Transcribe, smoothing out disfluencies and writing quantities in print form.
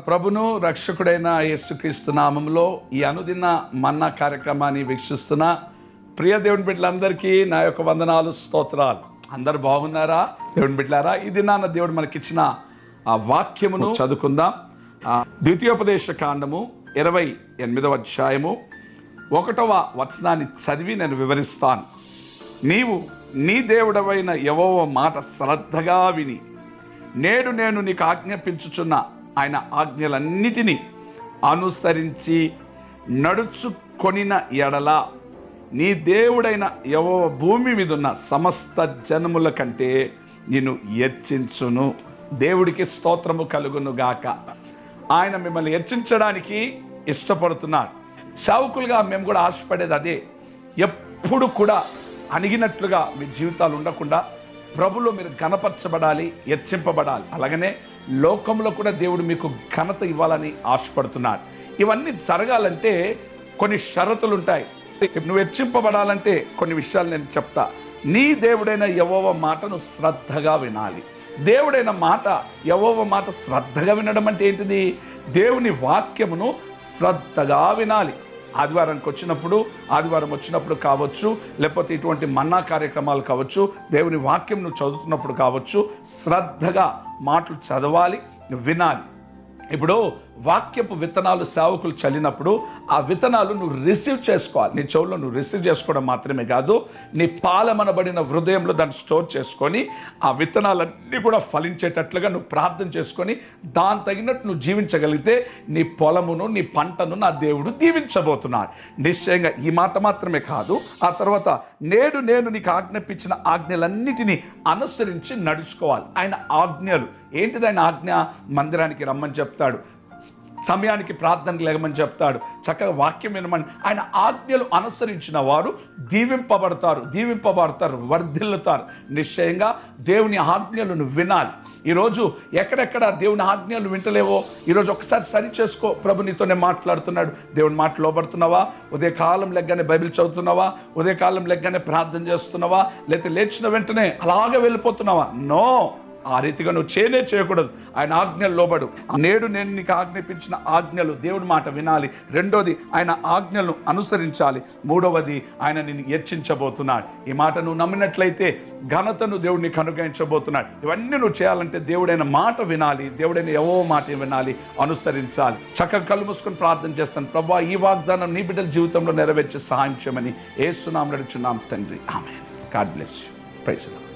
ప్రభును రక్షకుడైన యేసుక్రీస్తు నామంలో ఈ అనుదిన మన్నా కార్యక్రమాన్ని వీక్షిస్తున్న ప్రియ దేవుని బిడ్డలందరికీ నా యొక్క వందనాలు, స్తోత్రాలు. అందరు బాగున్నారా దేవుని బిడ్డలారా? ఈ దినాన దేవుడు మనకిచ్చిన ఆ వాక్యమును చదువుకుందాం. ద్వితీయోపదేశ కాండము 28వ అధ్యాయము 1వ వచనాన్ని చదివి నేను వివరిస్తాను. నీవు నీ దేవుడవైన యెహోవా మాట శ్రద్ధగా విని నేడు నేను నీకు ఆజ్ఞాపించుచున్న ఆయన ఆజ్ఞలన్నిటినీ అనుసరించి నడుచుకొనిన ఎడల నీ దేవుడైన యెహోవా భూమి మీద ఉన్న సమస్త జనముల కంటే నిన్ను హెచ్చించును. దేవుడికి స్తోత్రము కలుగును గాక. ఆయన మిమ్మల్ని హెచ్చించడానికి ఇష్టపడుతున్నాడు. సేవకులుగా మేము కూడా ఆశపడేది అదే. ఎప్పుడు కూడా అణిగినట్లుగా మీ జీవితాలు ఉండకుండా ప్రభులో మీరు ఘనపరచబడాలి, హెచ్చింపబడాలి. అలాగనే లోకంలో కూడా దేవుడు మీకు ఘనత ఇవ్వాలని ఆశపడుతున్నాడు. ఇవన్నీ జరగాలంటే కొన్ని షరతులు ఉంటాయి. నువ్వు హెచ్చింపబడాలంటే కొన్ని విషయాలు నేను చెప్తా. నీ దేవుడైన యెహోవా మాటను శ్రద్ధగా వినాలి. దేవుడైన మాట, యెహోవా మాట శ్రద్ధగా వినడం అంటే ఏంటిది? దేవుని వాక్యమును శ్రద్ధగా వినాలి. ఆదివారం వచ్చినప్పుడు కావచ్చు, లేకపోతే ఇటువంటి మన్నా కార్యక్రమాలు కావచ్చు, దేవుని వాక్యం నువ్వు చదువుతున్నప్పుడు కావచ్చు, శ్రద్ధగా మాటలు చదవాలి, వినాలి. ఇప్పుడు వాక్యపు విత్తనాలు సేవకులు చల్లినప్పుడు ఆ విత్తనాలు నువ్వు రిసీవ్ చేసుకోవాలి. నీ చెవుల్లో నువ్వు రిసీవ్ చేసుకోవడం మాత్రమే కాదు, నీ పాలమనబడిన హృదయంలో దాన్ని స్టోర్ చేసుకొని ఆ విత్తనాలన్నీ కూడా ఫలించేటట్లుగా నువ్వు ప్రార్థన చేసుకొని దాని తగినట్టు నువ్వు జీవించగలిగితే నీ పొలమును, నీ పంటను నా దేవుడు దీవించబోతున్నాడు. నిశ్చయంగా ఈ మాట మాత్రమే కాదు, ఆ తర్వాత నేడు నేను నీకు ఆజ్ఞాపించిన ఆజ్ఞలన్నిటినీ అనుసరించి నడుచుకోవాలి. ఆయన ఆజ్ఞలు ఏంటిది? ఆయన ఆజ్ఞ మందిరానికి రమ్మని చెప్తాడు, సమయానికి ప్రార్థనకు లేగమని చెప్తాడు, చక్కగా వాక్యం వినమని. ఆయన ఆజ్ఞలు అనుసరించిన వారు దీవింపబడతారు, వర్ధిల్లుతారు. నిశ్చయంగా దేవుని ఆజ్ఞలను వినాలి. ఈరోజు ఎక్కడెక్కడ దేవుని ఆజ్ఞలు వింటలేవో ఈరోజు ఒకసారి సరి చేసుకో. ప్రభు నీతోనే మాట్లాడుతున్నాడు. దేవుని మాట లోబడుతున్నావా? ఉదయకాలం లెగ్గానే బైబిల్ చదువుతున్నావా? ఉదయకాలం లెగ్గానే ప్రార్థన చేస్తున్నావా? లేకపోతే లేచిన వెంటనే అలాగే వెళ్ళిపోతున్నావా? నో, ఆ రీతిగా నువ్వు చేయకూడదు. ఆయన ఆజ్ఞలు లోబడు. నేడు నేను నీకు ఆజ్ఞాపించిన ఆజ్ఞలు, దేవుడి మాట వినాలి. రెండోది, ఆయన ఆజ్ఞలను అనుసరించాలి. మూడవది, ఆయన నిన్ను హెచ్చించబోతున్నాడు. ఈ మాట నువ్వు నమ్మినట్లయితే ఘనతను దేవుడు నీకు అనుగ్రహించబోతున్నాడు. ఇవన్నీ నువ్వు చేయాలంటే దేవుడైన మాట వినాలి, దేవుడైన యెహోవా మాట వినాలి, అనుసరించాలి. చక్కగా కళ్ళు మూసుకొని ప్రార్థన చేస్తాను. ప్రభువా, ఈ వాగ్దానం నీ బిడ్డల జీవితంలో నెరవేర్చే సహాయం చేయమని యేసు నామములో అడుగుచున్నాం తండ్రి, ఆమేన్. God bless you. Praise the lord.